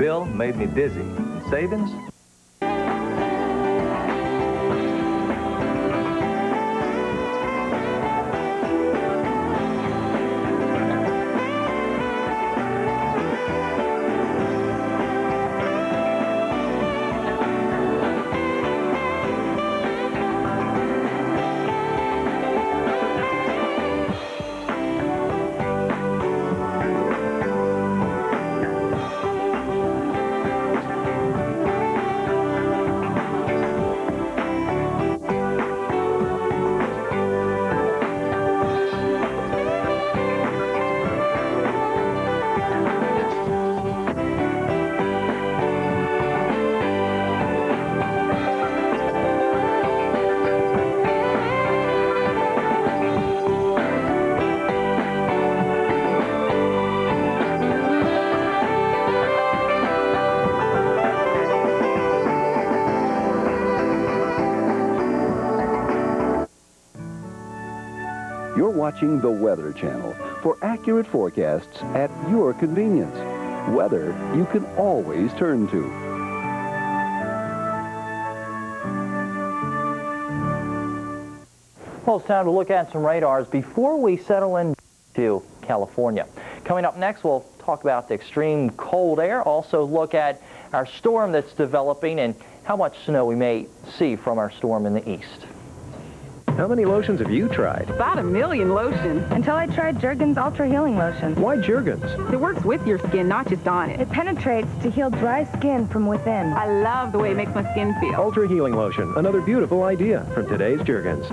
Bill made me dizzy. Savings? You're watching the Weather Channel for accurate forecasts at your convenience. Weather you can always turn to. Well, it's time to look at some radars before we settle into California. Coming up next, we'll talk about the extreme cold air, also look at our storm that's developing and how much snow we may see from our storm in the east. How many lotions have you tried? About 1 million lotions. Until I tried Jergens Ultra Healing Lotion. Why Jergens? It works with your skin, not just on it. It penetrates to heal dry skin from within. I love the way it makes my skin feel. Ultra Healing Lotion, another beautiful idea from today's Jergens.